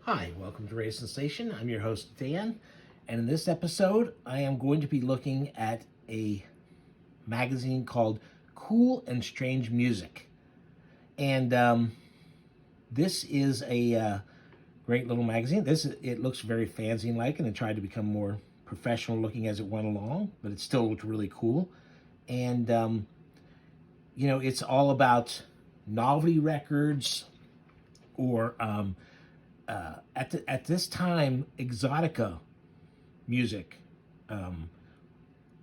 Hi, welcome to Radio Sensation. I'm your host, Dan, and in this episode, I am going to be looking at a magazine called Cool and Strange Music. And this is a great little magazine. It looks very fanzine-like, and it tried to become more professional looking as it went along, but it still looked really cool. And it's all about novelty records or at this time, exotica music,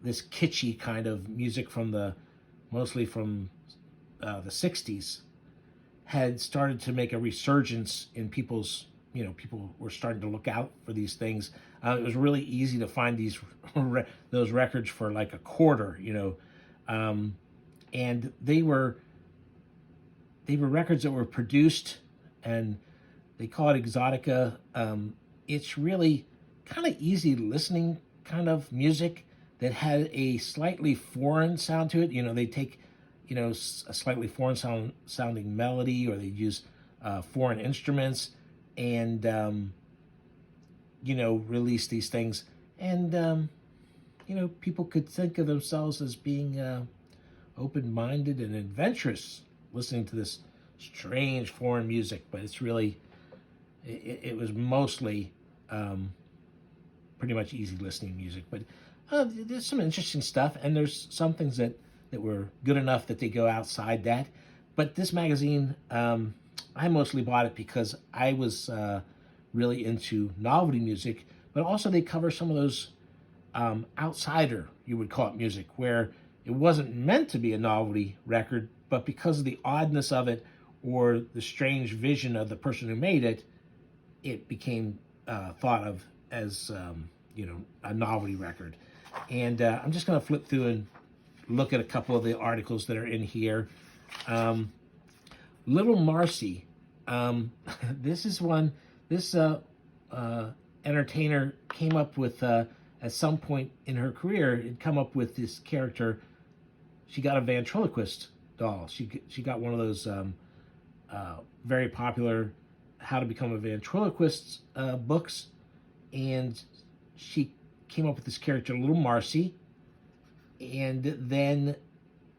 this kitschy kind of music from mostly from the 60s, had started to make a resurgence in people were starting to look out for these things. It was really easy to find those records for like a quarter, and they were records that were produced, and they call it exotica. It's really kind of easy listening kind of music that had a slightly foreign sound to it. They take, a slightly foreign sounding melody, or they use foreign instruments, and release these things. And people could think of themselves as being open-minded and adventurous listening to this strange foreign music, but it's really it was mostly pretty much easy listening music. But there's some interesting stuff, and there's some things that were good enough that they go outside that. But this magazine, I mostly bought it because I was really into novelty music, but also they cover some of those outsider, you would call it, music, where it wasn't meant to be a novelty record, but because of the oddness of it or the strange vision of the person who made it, it became thought of as a novelty record. And I'm just going to flip through and look at a couple of the articles that are in here. Little Marcy, this is one. This entertainer came up with at some point in her career, had come up with this character. She got a ventriloquist doll. She got one of those very popular How to Become a Ventriloquist books, and she came up with this character, Little Marcy, and then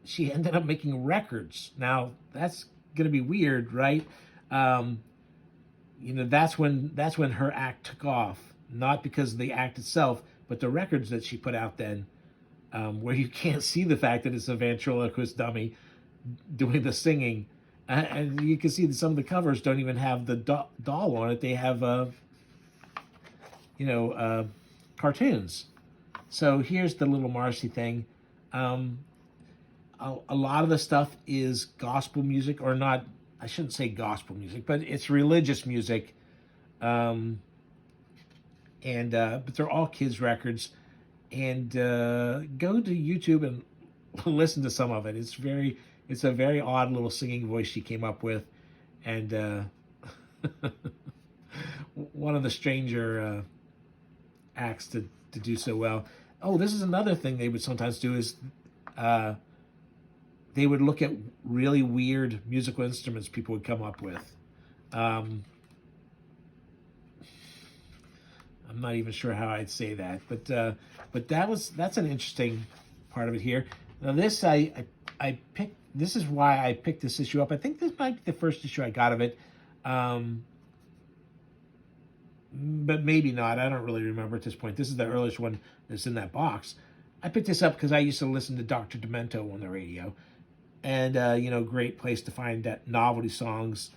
she ended up making records. Now that's gonna be weird, right? That's when her act took off, not because of the act itself, but the records that she put out then, where you can't see the fact that it's a ventriloquist dummy doing the singing. And you can see that some of the covers don't even have the doll on it. They have, cartoons. So here's the Little Marcy thing. A lot of the stuff is gospel music, or not. I shouldn't say gospel music, but it's religious music. But they're all kids' records. And go to YouTube and listen to some of it. It's a very odd little singing voice she came up with, and one of the stranger acts to do so well. Oh, this is another thing they would sometimes do is they would look at really weird musical instruments people would come up with. I'm not even sure how I'd say that, but that's an interesting part of it here. Now this I picked. This is why I picked this issue up. I think this might be the first issue I got of it, but maybe not. I don't really remember at this point. This is the earliest one that's in that box. I picked this up because I used to listen to Dr. Demento on the radio, and great place to find that novelty songs.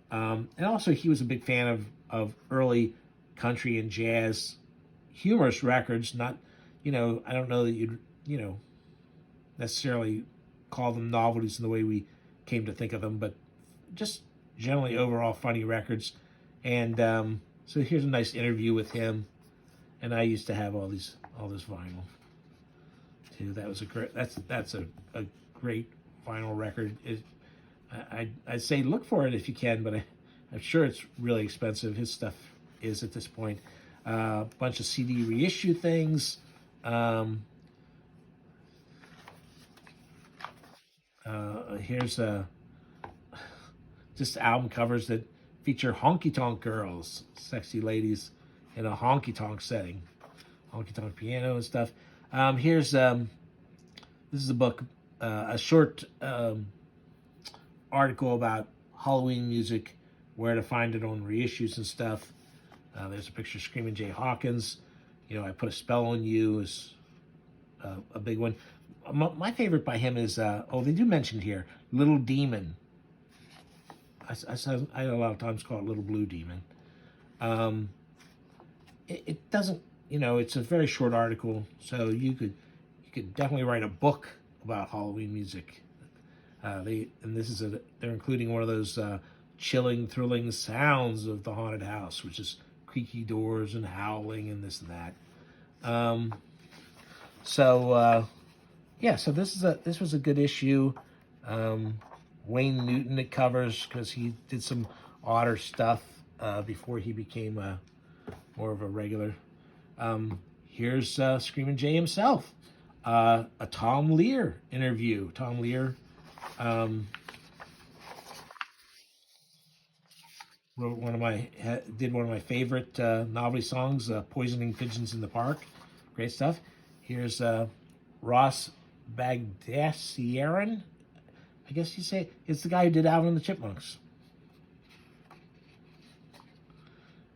And also, he was a big fan of early country and jazz humorous records. Not, I don't know that you'd necessarily call them novelties in the way we came to think of them, but just generally overall funny records. And so here's a nice interview with him. And I used to have all this vinyl too. That was that's a great vinyl record. I'd say look for it if you can, but I'm sure it's really expensive. His stuff is at this point. A bunch of CD reissue things. Here's just album covers that feature honky-tonk girls, sexy ladies in a honky-tonk setting, honky-tonk piano and stuff. Here's this is a book, a short article about Halloween music, where to find it on reissues and stuff. There's a picture of Screaming Jay Hawkins. I Put a Spell on You is a big one. My favorite by him is, they do mention here, Little Demon. I a lot of times call it Little Blue Demon. It doesn't, it's a very short article, so you could definitely write a book about Halloween music. They're including one of those chilling, thrilling sounds of the haunted house, which is creaky doors and howling and this and that. So this was a good issue. Wayne Newton it covers because he did some odder stuff before he became more of a regular. Here's Screaming Jay himself, a Tom Lear interview. Tom Lear did one of my favorite novelty songs, "Poisoning Pigeons in the Park." Great stuff. Here's Ross Bagdasarian. I guess you say it's the guy who did Alvin and the Chipmunks.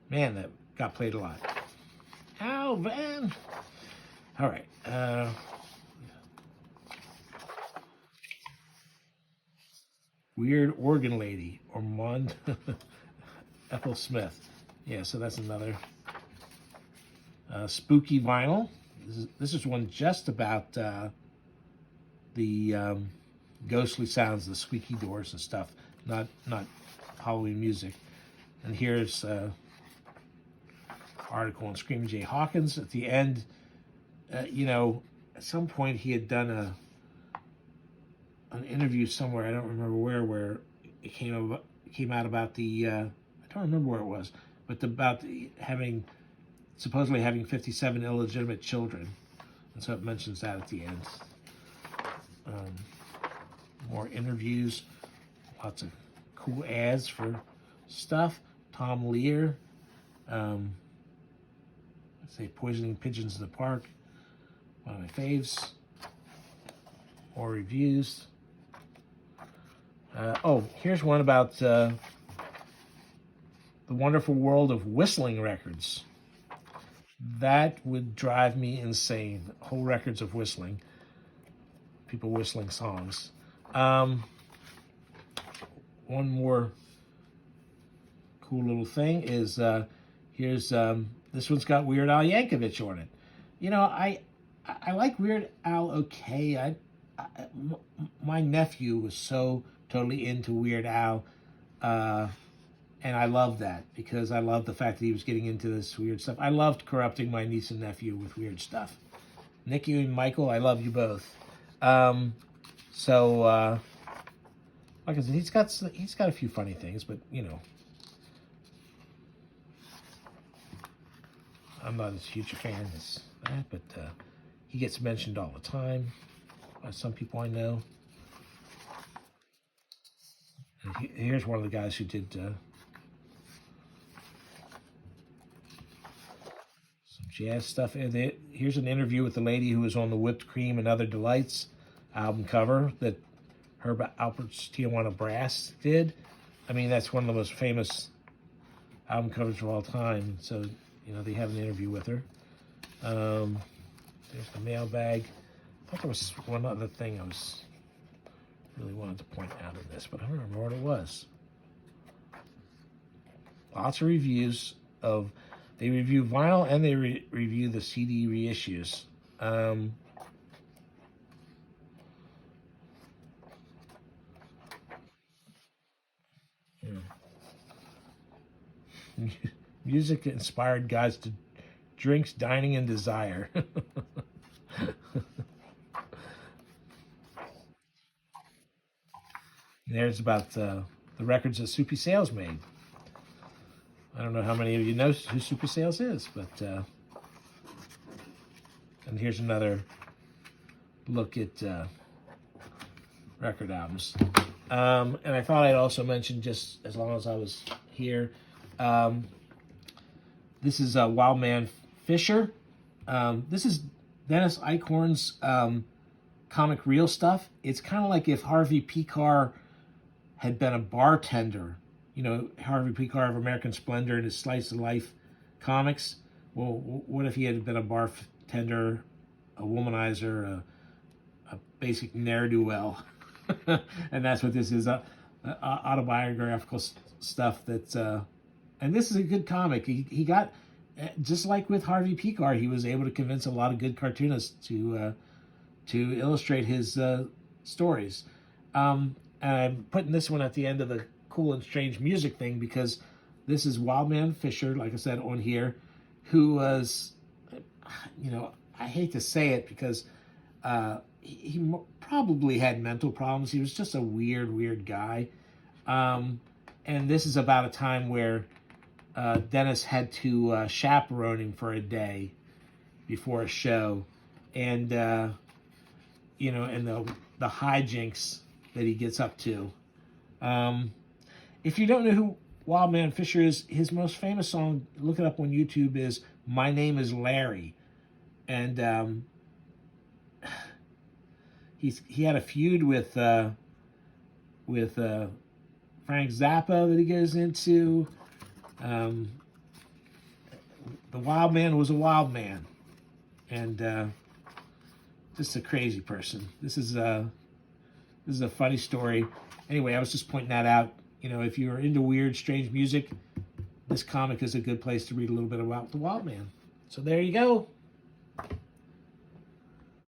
Man, that got played a lot. Alvin. All right. Weird Organ Lady, Ormond Ethel Smith. Yeah, so that's another spooky vinyl. This is one just about the ghostly sounds, the squeaky doors and stuff, not Halloween music. And here's article on Screaming Jay Hawkins. At the end, at some point he had done an interview somewhere, I don't remember where it came out about the I don't remember where it was, but about supposedly having 57 illegitimate children, and so it mentions that at the end. More interviews, lots of cool ads for stuff. Tom Lear, let's say Poisoning Pigeons in the Park, one of my faves. More reviews. Here's one about the wonderful world of whistling records. That would drive me insane. Whole records of whistling. People whistling songs. One more cool little thing is here's this one's got Weird Al Yankovic on it. I like Weird Al okay. My nephew was so totally into Weird Al, and I love that because I love the fact that he was getting into this weird stuff. I loved corrupting my niece and nephew with weird stuff. Nikki and Michael, I love you both. Like I said, he's got a few funny things, but I'm not as huge a fan as that, but he gets mentioned all the time by some people I know. And here's one of the guys who did some jazz stuff. And here's an interview with the lady who was on the Whipped Cream and Other Delights album cover that Herb Alpert's Tijuana Brass did. I mean, that's one of the most famous album covers of all time. So, they have an interview with her. There's the mailbag. I thought there was one other thing I really wanted to point out in this, but I don't remember what it was. Lots of reviews they review vinyl and they review the CD reissues. Music-inspired guides to drinks, dining, and desire. There's about the records that Soupy Sales made. I don't know how many of you know who Soupy Sales is, but and here's another look at record albums. And I thought I'd also mention, just as long as I was here. This is Wild Man Fisher. This is Dennis Eichhorn's comic reel stuff. It's kind of like if Harvey Pekar had been a bartender. You know, Harvey Pekar of American Splendor and his Slice of Life comics. Well, what if he had been a bartender, a womanizer, a basic ne'er-do-well? And that's what this is, autobiographical stuff that's... and this is a good comic. He got, just like with Harvey Pekar, he was able to convince a lot of good cartoonists to illustrate his stories. And I'm putting this one at the end of the cool and strange music thing because this is Wildman Fisher, like I said, on here, who was, you know, I hate to say it because he probably had mental problems. He was just a weird guy. And this is about a time where Dennis had to chaperone him for a day before a show. And, you know, and the hijinks that he gets up to. If you don't know who Wildman Fisher is, his most famous song, look it up on YouTube, is My Name is Larry. And he had a feud with Frank Zappa that he goes into. The wild man was a wild man. And just a crazy person. This is a funny story. Anyway, I was just pointing that out. You know, if you're into weird, strange music, this comic is a good place to read a little bit about the Wild Man. So there you go.